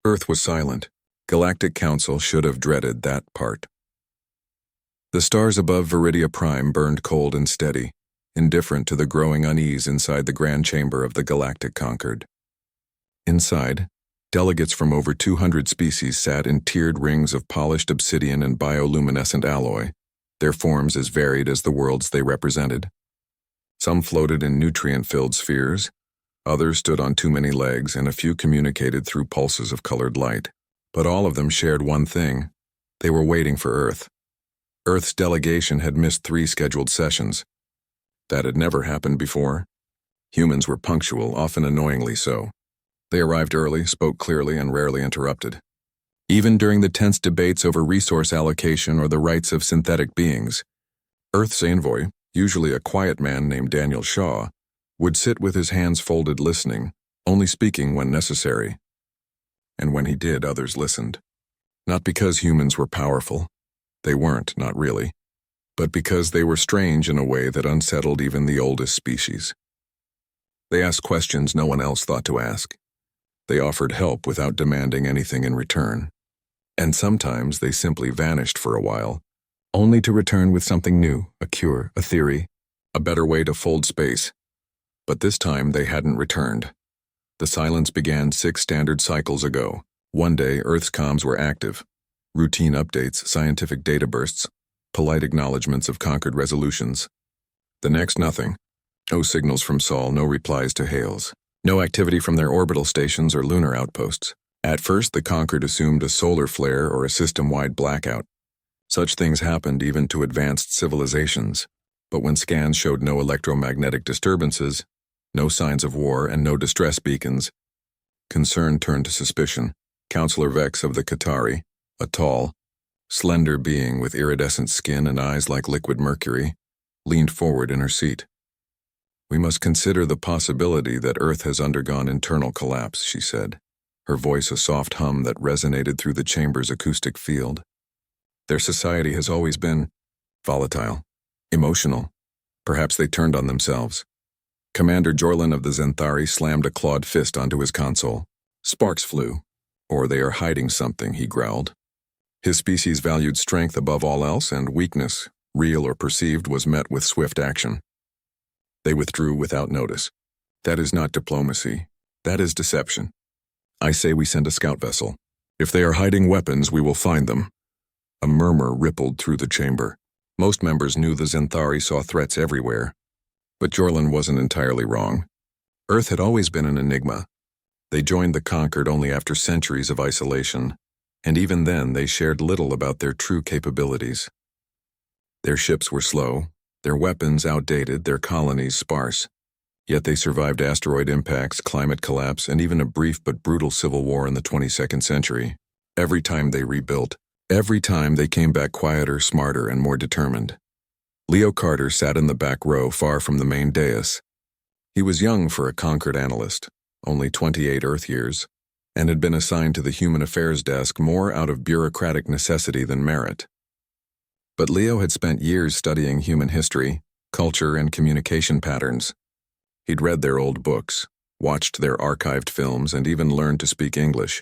Earth was silent. Galactic Council should have dreaded that part. The stars above Viridia Prime burned cold and steady, indifferent to the growing unease inside the grand chamber of the Galactic Concord. Inside, delegates from over 200 species sat in tiered rings of polished obsidian and bioluminescent alloy, their forms as varied as the worlds they represented. Some floated in nutrient-filled spheres, others stood on too many legs, and a few communicated through pulses of colored light. But all of them shared one thing: they were waiting for Earth. Earth's delegation had missed 3 scheduled sessions. That had never happened before. Humans were punctual, often annoyingly so. They arrived early, spoke clearly, and rarely interrupted. Even during the tense debates over resource allocation or the rights of synthetic beings, Earth's envoy, usually a quiet man named Daniel Shaw, would sit with his hands folded listening, only speaking when necessary. And when he did, others listened. Not because humans were powerful. They weren't, not really. But because they were strange in a way that unsettled even the oldest species. They asked questions no one else thought to ask. They offered help without demanding anything in return. And sometimes they simply vanished for a while, only to return with something new, a cure, a theory, a better way to fold space. But this time they hadn't returned. The silence began 6 standard cycles ago. One day, Earth's comms were active. Routine updates, scientific data bursts, polite acknowledgments of conquered resolutions. The next, nothing. No signals from Sol, no replies to hails. No activity from their orbital stations or lunar outposts. At first, the Conquered assumed a solar flare or a system-wide blackout. Such things happened even to advanced civilizations. But when scans showed no electromagnetic disturbances, no signs of war, and no distress beacons, concern turned to suspicion. Counselor Vex of the Qatari, a tall, slender being with iridescent skin and eyes like liquid mercury, leaned forward in her seat. "We must consider the possibility that Earth has undergone internal collapse," she said, her voice a soft hum that resonated through the chamber's acoustic field. "Their society has always been volatile, emotional. Perhaps they turned on themselves." Commander Jorlin of the Zenthari slammed a clawed fist onto his console. Sparks flew. "Or they are hiding something," he growled. His species valued strength above all else, and weakness, real or perceived, was met with swift action. They withdrew without notice. That is not diplomacy. That is deception. I say we send a scout vessel. If they are hiding weapons, we will find them. A murmur rippled through the chamber. Most members knew the Zenthari saw threats everywhere. But Jorlin wasn't entirely wrong. Earth had always been an enigma. They joined the Conquered only after centuries of isolation, and even then they shared little about their true capabilities. Their ships were slow, their weapons outdated, their colonies sparse. Yet they survived asteroid impacts, climate collapse, and even a brief but brutal civil war in the 22nd century. Every time they rebuilt, every time they came back quieter, smarter, and more determined. Leo Carter sat in the back row far from the main dais. He was young for a Conquered analyst, only 28 Earth years, and had been assigned to the Human Affairs desk more out of bureaucratic necessity than merit. But Leo had spent years studying human history, culture, and communication patterns. He'd read their old books, watched their archived films, and even learned to speak English,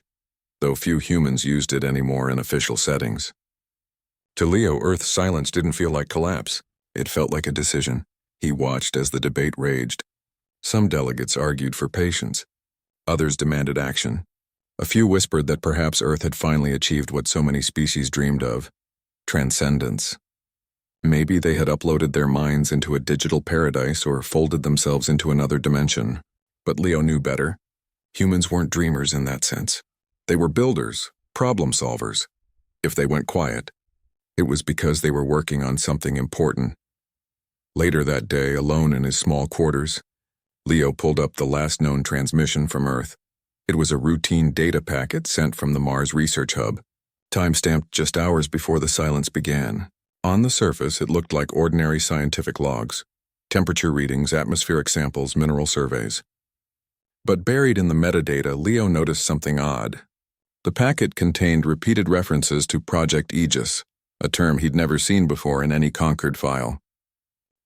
though few humans used it anymore in official settings. To Leo, Earth's silence didn't feel like collapse. It felt like a decision. He watched as the debate raged. Some delegates argued for patience. Others demanded action. A few whispered that perhaps Earth had finally achieved what so many species dreamed of: transcendence. Maybe they had uploaded their minds into a digital paradise or folded themselves into another dimension. But Leo knew better. Humans weren't dreamers in that sense. They were builders, problem solvers. If they went quiet, it was because they were working on something important. Later that day, alone in his small quarters, Leo pulled up the last known transmission from Earth. It was a routine data packet sent from the Mars Research Hub, time-stamped just hours before the silence began. On the surface, it looked like ordinary scientific logs: temperature readings, atmospheric samples, mineral surveys. But buried in the metadata, Leo noticed something odd. The packet contained repeated references to Project Aegis, a term he'd never seen before in any Conquered file.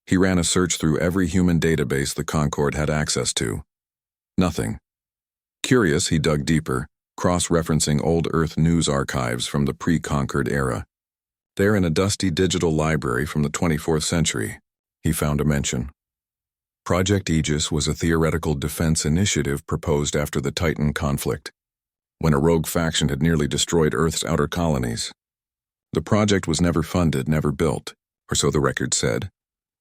He ran a search through every human database the Concord had access to. Nothing. Curious, he dug deeper, cross-referencing old Earth news archives from the pre-conquered era. There, in a dusty digital library from the 24th century, he found a mention. Project Aegis was a theoretical defense initiative proposed after the Titan conflict, when a rogue faction had nearly destroyed Earth's outer colonies. The project was never funded, never built, or so the record said.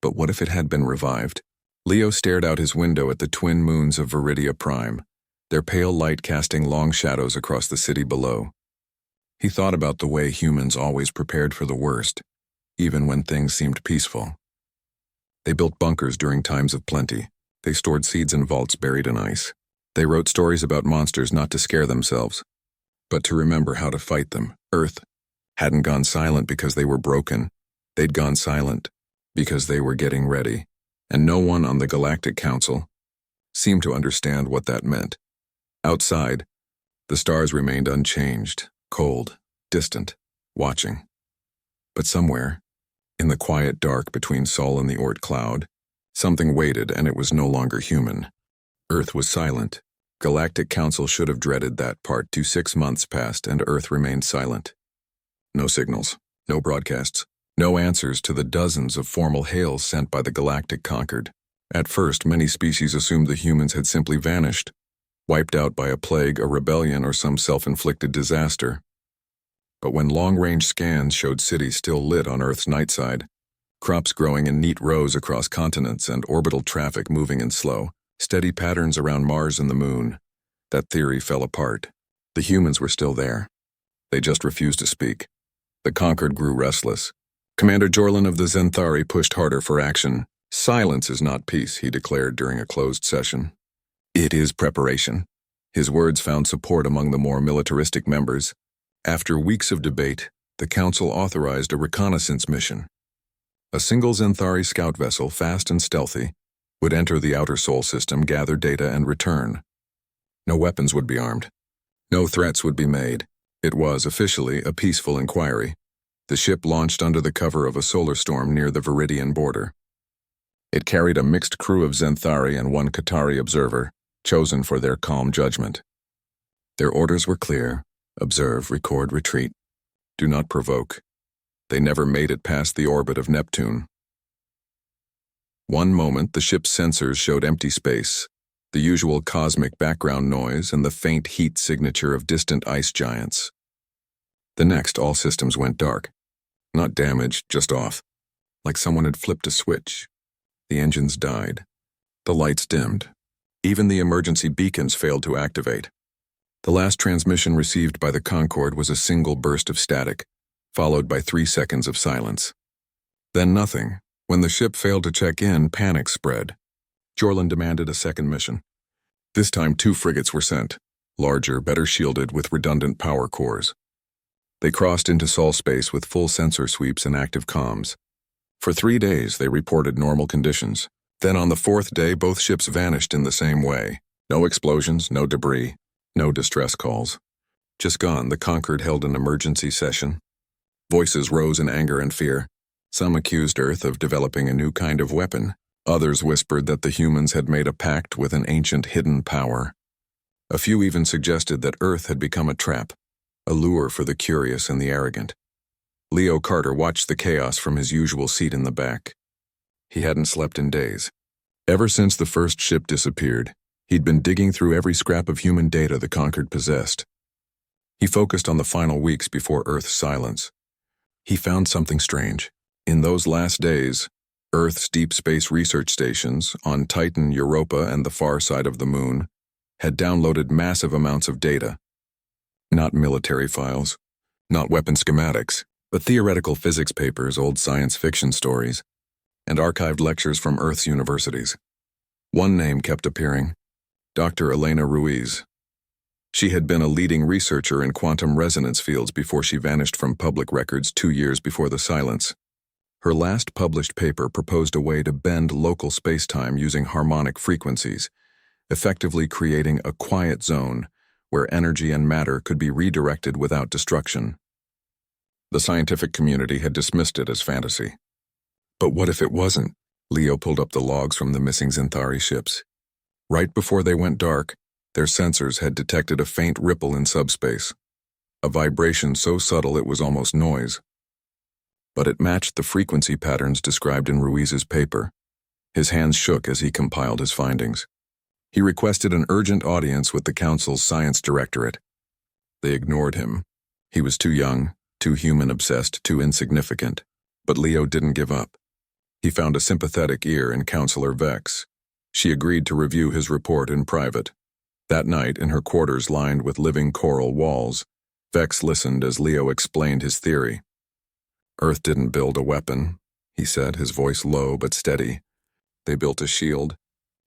But what if it had been revived? Leo stared out his window at the twin moons of Viridia Prime, their pale light casting long shadows across the city below. He thought about the way humans always prepared for the worst, even when things seemed peaceful. They built bunkers during times of plenty. They stored seeds in vaults buried in ice. They wrote stories about monsters not to scare themselves, but to remember how to fight them. Earth hadn't gone silent because they were broken. They'd gone silent because they were getting ready, and no one on the Galactic Council seemed to understand what that meant. Outside, the stars remained unchanged, cold, distant, watching. But somewhere, in the quiet dark between Sol and the Oort cloud, something waited, and it was no longer human. Earth was silent. Galactic Council should have dreaded that part. 6 months passed, and Earth remained silent. No signals, no broadcasts, no answers to the dozens of formal hails sent by the Galactic Conquered. At first, many species assumed the humans had simply vanished, wiped out by a plague, a rebellion, or some self-inflicted disaster. But when long-range scans showed cities still lit on Earth's night side, crops growing in neat rows across continents, and orbital traffic moving in slow, steady patterns around Mars and the Moon, that theory fell apart. The humans were still there. They just refused to speak. The Conquered grew restless. Commander Jorlin of the Zenthari pushed harder for action. "Silence is not peace," he declared during a closed session. "It is preparation." His words found support among the more militaristic members. After weeks of debate, the Council authorized a reconnaissance mission. A single Zenthari scout vessel, fast and stealthy, would enter the outer Sol system, gather data, and return. No weapons would be armed. No threats would be made. It was, officially, a peaceful inquiry. The ship launched under the cover of a solar storm near the Viridian border. It carried a mixed crew of Zenthari and one Qatari observer, chosen for their calm judgment. Their orders were clear: observe, record, retreat. Do not provoke. They never made it past the orbit of Neptune. One moment, the ship's sensors showed empty space, the usual cosmic background noise and the faint heat signature of distant ice giants. The next, all systems went dark. Not damaged, just off. Like someone had flipped a switch. The engines died. The lights dimmed. Even the emergency beacons failed to activate. The last transmission received by the Concorde was a single burst of static, followed by 3 seconds of silence. Then nothing. When the ship failed to check in, panic spread. Jorlin demanded a second mission. This time 2 frigates were sent, larger, better shielded, with redundant power cores. They crossed into Sol space with full sensor sweeps and active comms. For 3 days, they reported normal conditions. Then on the 4th day, both ships vanished in the same way. No explosions, no debris, no distress calls. Just gone, the Conquered held an emergency session. Voices rose in anger and fear. Some accused Earth of developing a new kind of weapon. Others whispered that the humans had made a pact with an ancient hidden power. A few even suggested that Earth had become a trap, a lure for the curious and the arrogant. Leo Carter watched the chaos from his usual seat in the back. He hadn't slept in days. Ever since the first ship disappeared, he'd been digging through every scrap of human data the Conquered possessed. He focused on the final weeks before Earth's silence. He found something strange. In those last days, Earth's deep space research stations on Titan, Europa, and the far side of the Moon had downloaded massive amounts of data. Not military files, not weapon schematics, but theoretical physics papers, old science fiction stories, and archived lectures from Earth's universities. One name kept appearing: Dr. Elena Ruiz. She had been a leading researcher in quantum resonance fields before she vanished from public records 2 years before the silence. Her last published paper proposed a way to bend local space-time using harmonic frequencies, effectively creating a quiet zone where energy and matter could be redirected without destruction. The scientific community had dismissed it as fantasy. But what if it wasn't? Leo pulled up the logs from the missing Zenthari ships. Right before they went dark, Their sensors had detected a faint ripple in subspace, a vibration so subtle it was almost noise. But it matched the frequency patterns described in Ruiz's paper. His hands shook as he compiled his findings. He requested an urgent audience with the Council's Science Directorate. They ignored him. He was too young, too human-obsessed, too insignificant. But Leo didn't give up. He found a sympathetic ear in Counselor Vex. She agreed to review his report in private. That night, in her quarters lined with living coral walls, Vex listened as Leo explained his theory. Earth didn't build a weapon, he said, his voice low but steady. They built a shield,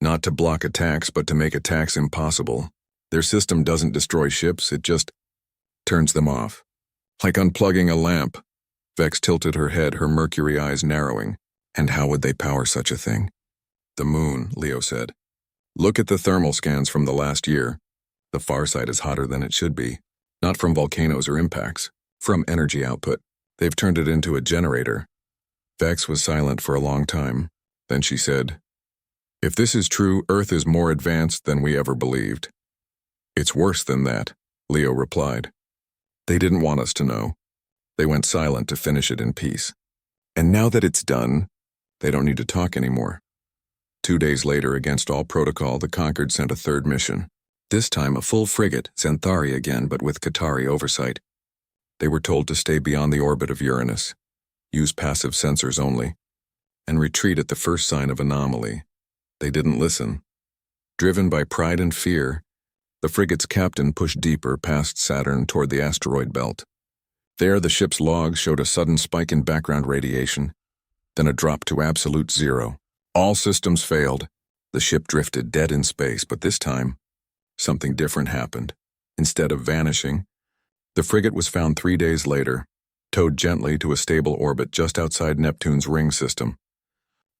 not to block attacks but to make attacks impossible. Their system doesn't destroy ships, it just turns them off. Like unplugging a lamp. Vex tilted her head, her mercury eyes narrowing. And how would they power such a thing? The moon, Leo said. Look at the thermal scans from the last year. The far side is hotter than it should be. Not from volcanoes or impacts, from energy output. They've turned it into a generator. Vex was silent for a long time. Then she said, If this is true, Earth is more advanced than we ever believed. It's worse than that, Leo replied. They didn't want us to know. They went silent to finish it in peace. And now that it's done, they don't need to talk anymore. 2 days later, against all protocol, the Concord sent a third mission. This time a full frigate, Xanthari again, but with Qatari oversight. They were told to stay beyond the orbit of Uranus, use passive sensors only, and retreat at the first sign of anomaly. They didn't listen. Driven by pride and fear, the frigate's captain pushed deeper past Saturn toward the asteroid belt. There, the ship's logs showed a sudden spike in background radiation, then a drop to absolute zero. All systems failed. The ship drifted dead in space, but this time, something different happened. Instead of vanishing, the frigate was found 3 days later, towed gently to a stable orbit just outside Neptune's ring system.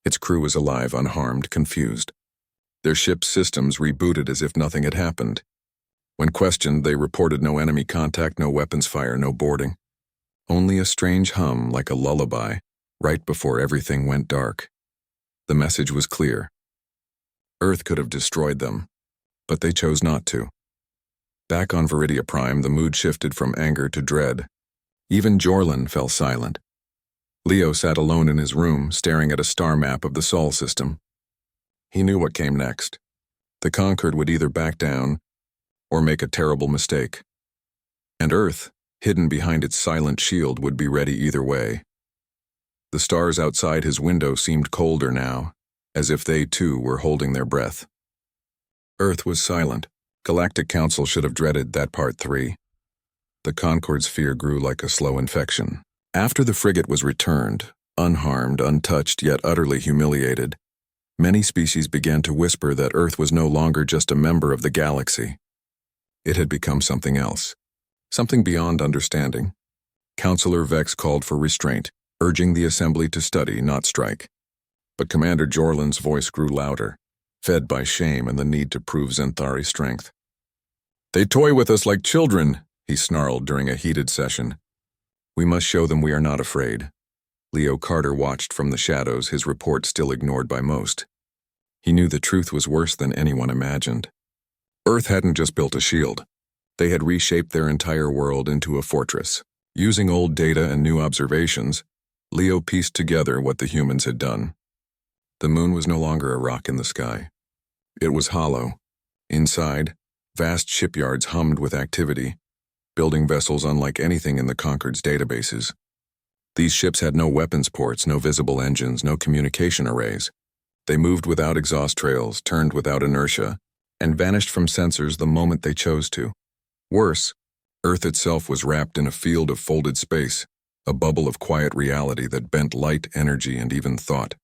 Its crew was alive, unharmed, confused. Their ship's systems rebooted as if nothing had happened. When questioned, they reported no enemy contact, no weapons fire, no boarding. Only a strange hum like a lullaby, right before everything went dark. The message was clear. Earth could have destroyed them, but they chose not to. Back on Viridia Prime, the mood shifted from anger to dread. Even Jorlin fell silent. Leo sat alone in his room, staring at a star map of the Sol system. He knew what came next. The Concord would either back down or make a terrible mistake. And Earth, hidden behind its silent shield, would be ready either way. The stars outside his window seemed colder now, as if they too were holding their breath. Earth was silent. Galactic Council should have dreaded that part 3. The Concord's fear grew like a slow infection. After the frigate was returned, unharmed, untouched, yet utterly humiliated, many species began to whisper that Earth was no longer just a member of the galaxy. It had become something else, something beyond understanding. Counselor Vex called for restraint, urging the assembly to study, not strike. But Commander Jorlin's voice grew louder, fed by shame and the need to prove Xanthari's strength. They toy with us like children, he snarled during a heated session. We must show them we are not afraid. Leo Carter watched from the shadows, his report still ignored by most. He knew the truth was worse than anyone imagined. Earth hadn't just built a shield. They had reshaped their entire world into a fortress. Using old data and new observations, Leo pieced together what the humans had done. The moon was no longer a rock in the sky. It was hollow. Inside, vast shipyards hummed with activity, building vessels unlike anything in the Concord's databases. These ships had no weapons ports, no visible engines, no communication arrays. They moved without exhaust trails, turned without inertia, and vanished from sensors the moment they chose to. Worse, Earth itself was wrapped in a field of folded space, a bubble of quiet reality that bent light, energy, and even thought.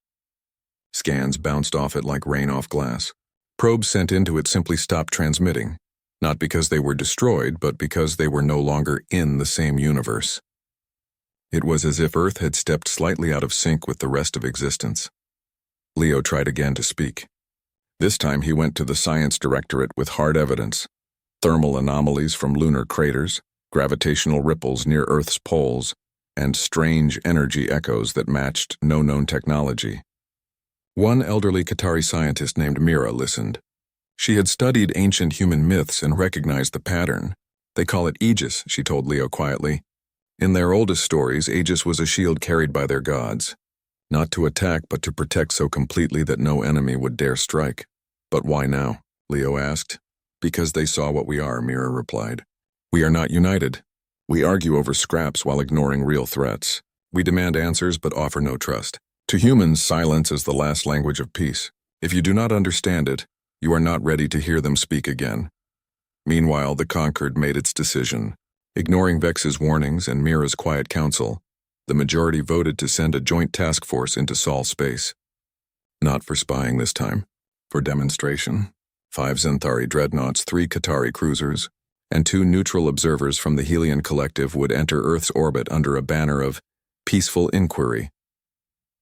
Scans bounced off it like rain off glass. Probes sent into it simply stopped transmitting, not because they were destroyed, but because they were no longer in the same universe. It was as if Earth had stepped slightly out of sync with the rest of existence. Leo tried again to speak. This time he went to the Science Directorate with hard evidence: thermal anomalies from lunar craters, gravitational ripples near Earth's poles, and strange energy echoes that matched no known technology. One elderly Qatari scientist named Mira listened. She had studied ancient human myths and recognized the pattern. They call it Aegis, she told Leo quietly. In their oldest stories, Aegis was a shield carried by their gods. Not to attack, but to protect so completely that no enemy would dare strike. But why now? Leo asked. Because they saw what we are, Mira replied. We are not united. We argue over scraps while ignoring real threats. We demand answers but offer no trust. To humans, silence is the last language of peace. If you do not understand it, you are not ready to hear them speak again. Meanwhile, the Conquered made its decision. Ignoring Vex's warnings and Mira's quiet counsel, the majority voted to send a joint task force into Sol space. Not for spying this time. For demonstration. 5 Xanthari dreadnoughts, 3 Qatari cruisers, and 2 neutral observers from the Helion Collective would enter Earth's orbit under a banner of peaceful inquiry.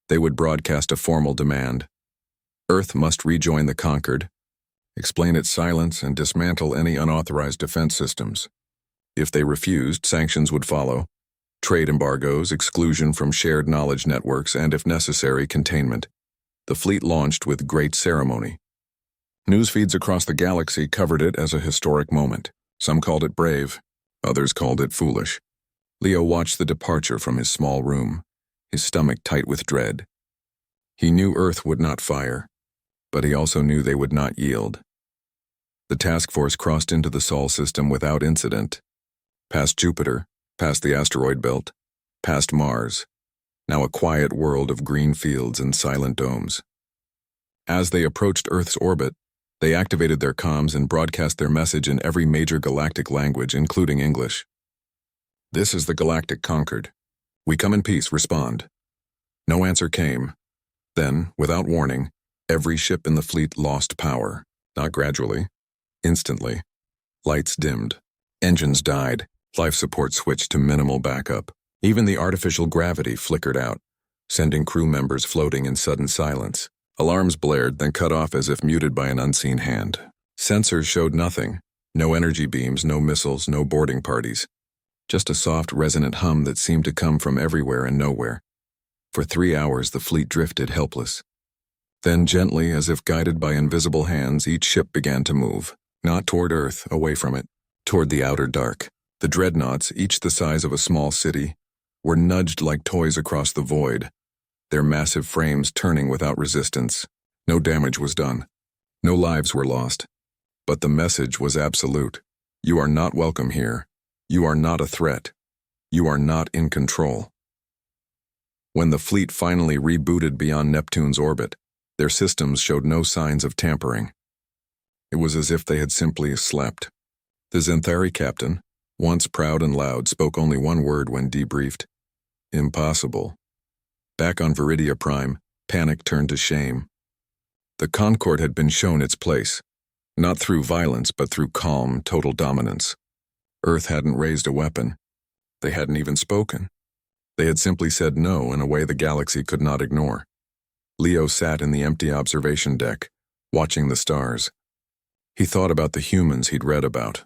They would broadcast a formal demand. Earth must rejoin the Conquered, explain its silence, and dismantle any unauthorized defense systems. If they refused, sanctions would follow. Trade embargoes, exclusion from shared knowledge networks, and, if necessary, containment. The fleet launched with great ceremony. News feeds across the galaxy covered it as a historic moment. Some called it brave, others called it foolish. Leo watched the departure from his small room, his stomach tight with dread. He knew Earth would not fire, but he also knew they would not yield. The task force crossed into the Sol system without incident. Past Jupiter, past the asteroid belt, past Mars, now a quiet world of green fields and silent domes. As they approached Earth's orbit, they activated their comms and broadcast their message in every major galactic language, including English. This is the Galactic Conquered. We come in peace, respond. No answer came. Then, without warning, every ship in the fleet lost power, not gradually, instantly. Lights dimmed. Engines died. Life support switched to minimal backup. Even the artificial gravity flickered out, sending crew members floating in sudden silence. Alarms blared, then cut off as if muted by an unseen hand. Sensors showed nothing. No energy beams, no missiles, no boarding parties. Just a soft, resonant hum that seemed to come from everywhere and nowhere. For 3 hours, the fleet drifted helpless. Then, gently, as if guided by invisible hands, each ship began to move. Not toward Earth, away from it. Toward the outer dark. The dreadnoughts, each the size of a small city, were nudged like toys across the void, their massive frames turning without resistance. No damage was done. No lives were lost. But the message was absolute. You are not welcome here. You are not a threat. You are not in control. When the fleet finally rebooted beyond Neptune's orbit, their systems showed no signs of tampering. It was as if they had simply slept. The Xanthari captain, once proud and loud, spoke only one word when debriefed. Impossible. Back on Viridia Prime, panic turned to shame. The Concord had been shown its place, not through violence but through calm, total dominance. Earth hadn't raised a weapon. They hadn't even spoken. They had simply said no in a way the galaxy could not ignore. Leo sat in the empty observation deck, watching the stars. He thought about the humans he'd read about,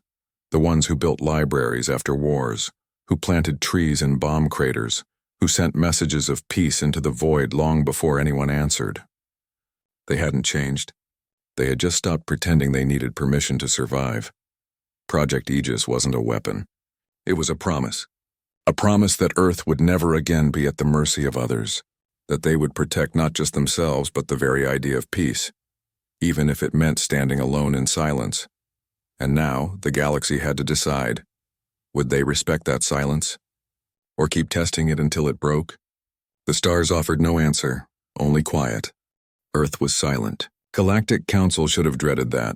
the ones who built libraries after wars, who planted trees in bomb craters, who sent messages of peace into the void long before anyone answered. They hadn't changed. They had just stopped pretending they needed permission to survive. Project Aegis wasn't a weapon. It was a promise. A promise that Earth would never again be at the mercy of others, that they would protect not just themselves but the very idea of peace, even if it meant standing alone in silence. And now, the galaxy had to decide. Would they respect that silence? Or keep testing it until it broke? The stars offered no answer, only quiet. Earth was silent. Galactic Council should have dreaded that.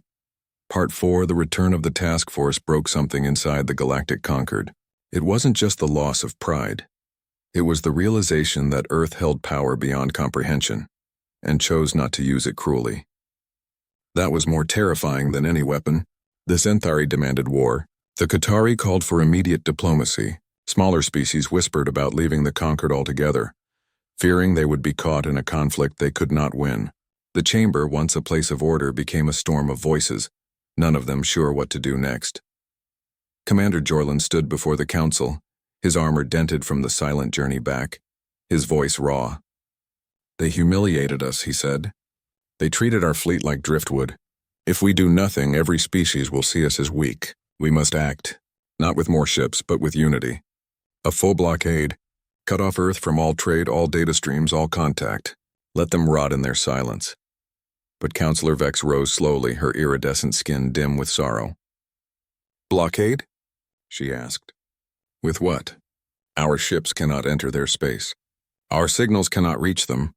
Part 4, the return of the task force, broke something inside the Galactic Conquered. It wasn't just the loss of pride. It was the realization that Earth held power beyond comprehension, and chose not to use it cruelly. That was more terrifying than any weapon. The Xanthari demanded war. The Qatari called for immediate diplomacy. Smaller species whispered about leaving the Conquered altogether, fearing they would be caught in a conflict they could not win. The chamber, once a place of order, became a storm of voices, none of them sure what to do next. Commander Jorlin stood before the council, his armor dented from the silent journey back, his voice raw. They humiliated us, he said. They treated our fleet like driftwood. If we do nothing, every species will see us as weak. We must act, not with more ships, but with unity. A full blockade. Cut off Earth from all trade, all data streams, all contact. Let them rot in their silence. But Counselor Vex rose slowly, her iridescent skin dim with sorrow. Blockade? She asked. With what? Our ships cannot enter their space. Our signals cannot reach them.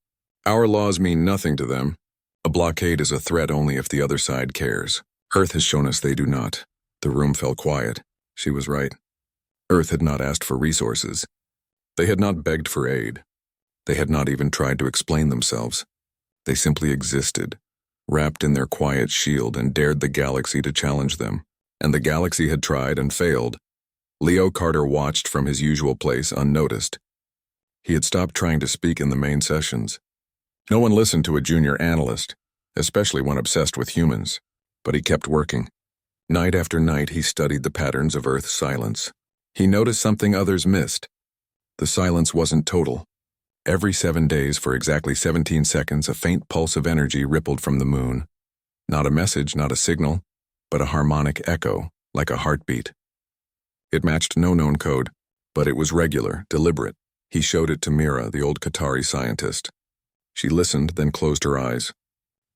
Our laws mean nothing to them. A blockade is a threat only if the other side cares. Earth has shown us they do not. The room fell quiet. She was right. Earth had not asked for resources. They had not begged for aid. They had not even tried to explain themselves. They simply existed, wrapped in their quiet shield, and dared the galaxy to challenge them. And the galaxy had tried and failed. Leo Carter watched from his usual place unnoticed. He had stopped trying to speak in the main sessions. No one listened to a junior analyst, especially one obsessed with humans, but he kept working. Night after night he studied the patterns of Earth's silence. He noticed something others missed. The silence wasn't total. Every 7 days, for exactly 17 seconds, a faint pulse of energy rippled from the moon. Not a message, not a signal, but a harmonic echo, like a heartbeat. It matched no known code, but it was regular, deliberate. He showed it to Mira, the old Qatari scientist. She listened, then closed her eyes.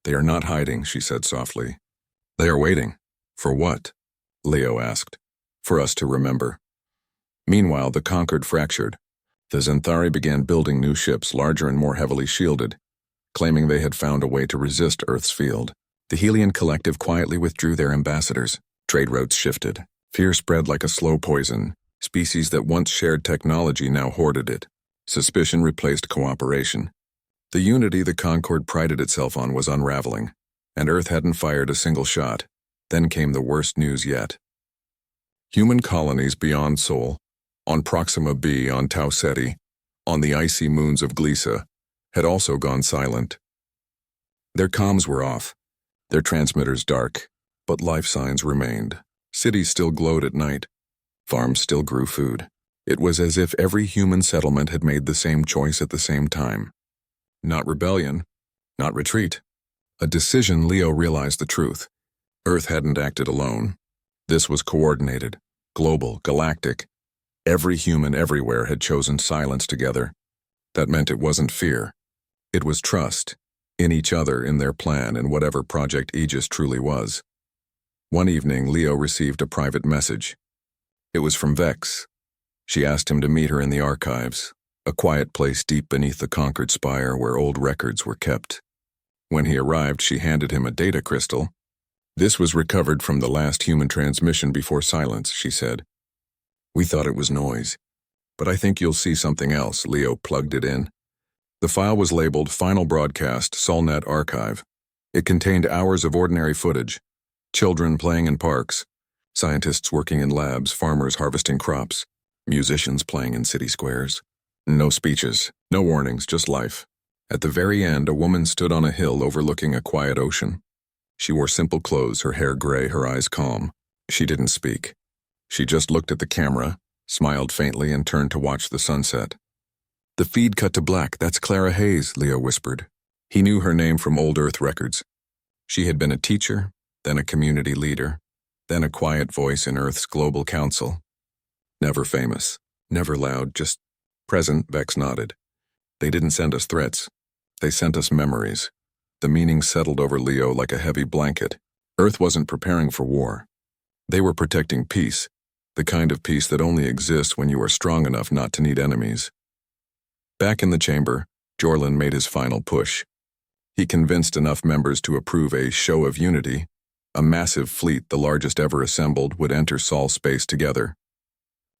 They are not hiding, she said softly. They are waiting. For what? Leo asked. For us to remember. Meanwhile, the Concord fractured. The Xanthari began building new ships, larger and more heavily shielded, claiming they had found a way to resist Earth's field. The Helian Collective quietly withdrew their ambassadors. Trade routes shifted. Fear spread like a slow poison. Species that once shared technology now hoarded it. Suspicion replaced cooperation. The unity the Concord prided itself on was unraveling, and Earth hadn't fired a single shot. Then came the worst news yet. Human colonies beyond Sol, on Proxima b, on Tau Ceti, on the icy moons of Glisa, had also gone silent. Their comms were off, their transmitters dark, but life signs remained. Cities still glowed at night. Farms still grew food. It was as if every human settlement had made the same choice at the same time. Not rebellion, not retreat. A decision. Leo realized the truth. Earth hadn't acted alone. This was coordinated, global, galactic. Every human everywhere had chosen silence together. That meant it wasn't fear. It was trust, in each other, in their plan, in whatever Project Aegis truly was. One evening, Leo received a private message. It was from Vex. She asked him to meet her in the archives, a quiet place deep beneath the Concord spire where old records were kept. When he arrived, she handed him a data crystal. This was recovered from the last human transmission before silence, she said. We thought it was noise, but I think you'll see something else. Leo plugged it in. The file was labeled Final Broadcast, Solnet Archive. It contained hours of ordinary footage. Children playing in parks, scientists working in labs, farmers harvesting crops, musicians playing in city squares. No speeches, no warnings, just life. At the very end, a woman stood on a hill overlooking a quiet ocean. She wore simple clothes, her hair gray, her eyes calm. She didn't speak. She just looked at the camera, smiled faintly, and turned to watch the sunset. The feed cut to black. That's Clara Hayes, Leo whispered. He knew her name from old Earth records. She had been a teacher, then a community leader, then a quiet voice in Earth's global council. Never famous, never loud, just present. Vex nodded. They didn't send us threats. They sent us memories. The meaning settled over Leo like a heavy blanket. Earth wasn't preparing for war. They were protecting peace, the kind of peace that only exists when you are strong enough not to need enemies. Back in the chamber, Jorlin made his final push. He convinced enough members to approve a show of unity. A massive fleet, the largest ever assembled, would enter Sol space together.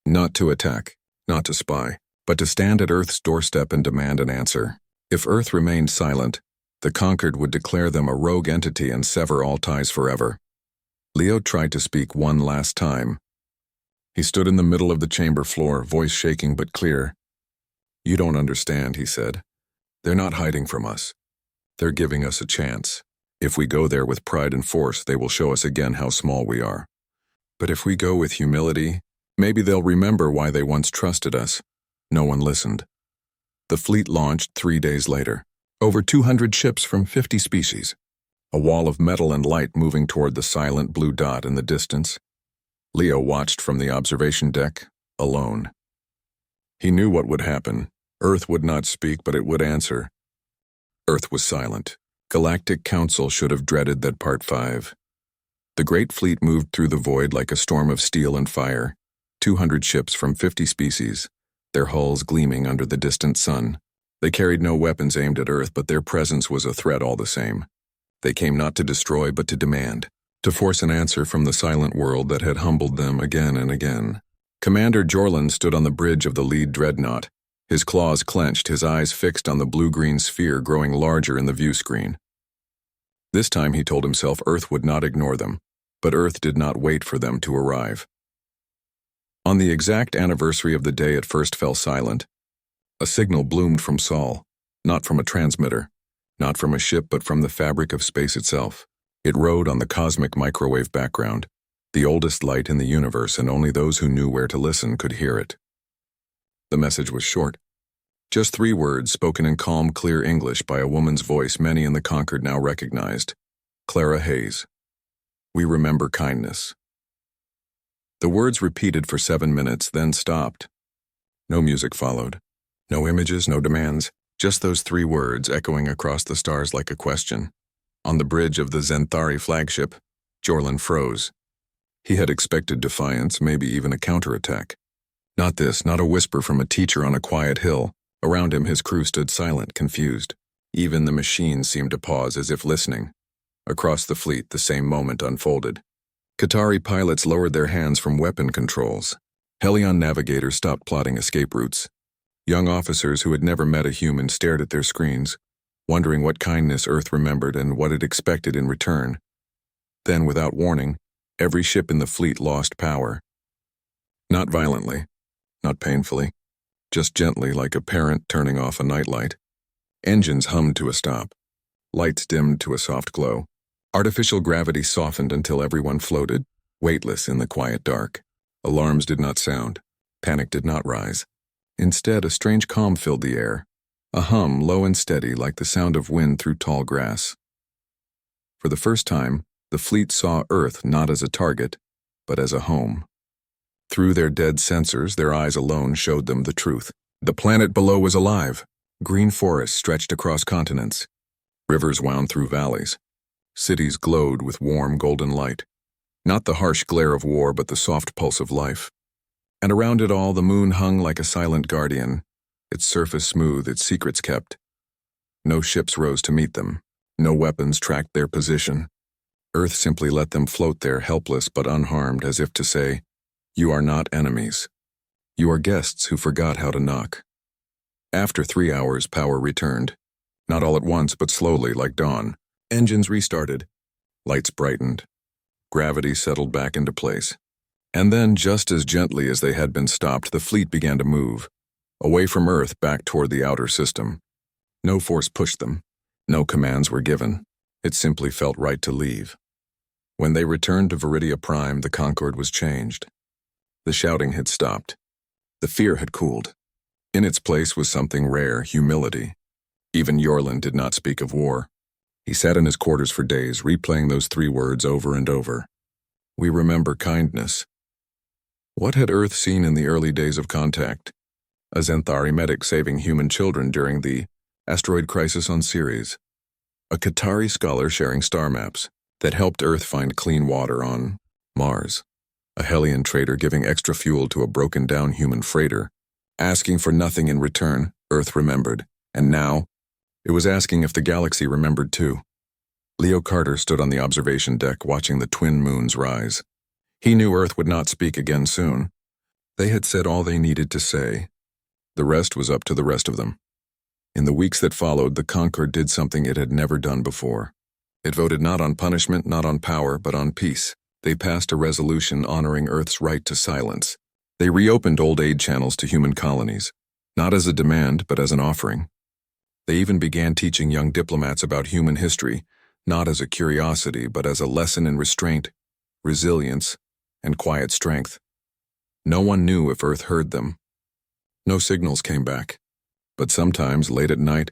Not to attack, not to spy, but to stand at Earth's doorstep and demand an answer. If Earth remained silent, the Conquered would declare them a rogue entity and sever all ties forever. Leo tried to speak one last time. He stood in the middle of the chamber floor, voice shaking but clear. You don't understand, he said. They're not hiding from us. They're giving us a chance. If we go there with pride and force, they will show us again how small we are. But if we go with humility, maybe they'll remember why they once trusted us. No one listened. The fleet launched 3 days later. Over 200 ships from 50 species. a wall of metal and light moving toward the silent blue dot in the distance. Leo watched from the observation deck, alone. He knew what would happen. Earth would not speak, but it would answer. Earth was silent. Galactic Council should have dreaded that Part 5. The great fleet moved through the void like a storm of steel and fire, 200 ships from 50 species, their hulls gleaming under the distant sun. They carried no weapons aimed at Earth, but their presence was a threat all the same. They came not to destroy, but to demand, to force an answer from the silent world that had humbled them again and again. Commander Jorlin stood on the bridge of the lead dreadnought, his claws clenched, his eyes fixed on the blue-green sphere growing larger in the view screen. This time he told himself Earth would not ignore them, but Earth did not wait for them to arrive. On the exact anniversary of the day it first fell silent, a signal bloomed from Sol, not from a transmitter, not from a ship, but from the fabric of space itself. It rode on the cosmic microwave background, the oldest light in the universe, and only those who knew where to listen could hear it. The message was short. Just 3 words spoken in calm, clear English by a woman's voice many in the Concord now recognized. Clara Hayes. We remember kindness. The words repeated for 7 minutes, then stopped. No music followed. No images, no demands. Just those 3 words echoing across the stars like a question. On the bridge of the Zenthari flagship, Jorlin froze. He had expected defiance, maybe even a counterattack. Not this, not a whisper from a teacher on a quiet hill. Around him his crew stood silent, confused. Even the machines seemed to pause as if listening. Across the fleet, the same moment unfolded. Qatari pilots lowered their hands from weapon controls. Helion navigators stopped plotting escape routes. Young officers who had never met a human stared at their screens, wondering what kindness Earth remembered and what it expected in return. Then, without warning, every ship in the fleet lost power. Not violently, not painfully. Just gently, like a parent turning off a nightlight. Engines hummed to a stop. Lights dimmed to a soft glow. Artificial gravity softened until everyone floated, weightless in the quiet dark. Alarms did not sound. Panic did not rise. Instead, a strange calm filled the air. A hum, low and steady, like the sound of wind through tall grass. For the first time, the fleet saw Earth not as a target, but as a home. Through their dead sensors, their eyes alone showed them the truth. The planet below was alive. Green forests stretched across continents. Rivers wound through valleys. Cities glowed with warm golden light. Not the harsh glare of war, but the soft pulse of life. And around it all, the moon hung like a silent guardian, its surface smooth, its secrets kept. No ships rose to meet them. No weapons tracked their position. Earth simply let them float there, helpless but unharmed, as if to say, "You are not enemies. You are guests who forgot how to knock." After 3 hours, power returned. Not all at once, but slowly, like dawn. Engines restarted. Lights brightened. Gravity settled back into place. And then, just as gently as they had been stopped, the fleet began to move, away from Earth back toward the outer system. No force pushed them. No commands were given. It simply felt right to leave. When they returned to Viridia Prime, the Concorde was changed. The shouting had stopped. The fear had cooled. In its place was something rare, humility. Even Jorlin did not speak of war. He sat in his quarters for days, replaying those 3 words over and over. We remember kindness. What had Earth seen in the early days of contact? A Zenthari medic saving human children during the asteroid crisis on Ceres. A Qatari scholar sharing star maps that helped Earth find clean water on Mars. A Helion trader giving extra fuel to a broken-down human freighter. Asking for nothing in return, Earth remembered. And now, it was asking if the galaxy remembered too. Leo Carter stood on the observation deck watching the twin moons rise. He knew Earth would not speak again soon. They had said all they needed to say. The rest was up to the rest of them. In the weeks that followed, the Concorde did something it had never done before. It voted not on punishment, not on power, but on peace. They passed a resolution honoring Earth's right to silence. They reopened old aid channels to human colonies, not as a demand, but as an offering. They even began teaching young diplomats about human history, not as a curiosity, but as a lesson in restraint, resilience, and quiet strength. No one knew if Earth heard them. No signals came back. But sometimes, late at night,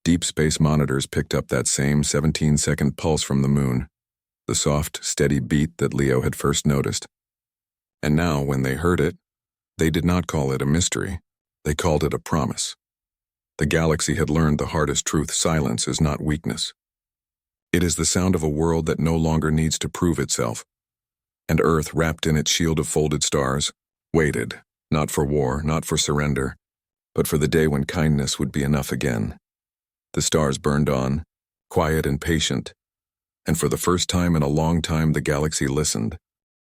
Deep space monitors picked up that same 17-second pulse from the moon, the soft, steady beat that Leo had first noticed. And now, when they heard it, they did not call it a mystery. They called it a promise. The galaxy had learned the hardest truth: silence is not weakness. It is the sound of a world that no longer needs to prove itself. And Earth, wrapped in its shield of folded stars, waited, not for war, not for surrender, but for the day when kindness would be enough again. The stars burned on, quiet and patient, and for the first time in a long time the galaxy listened,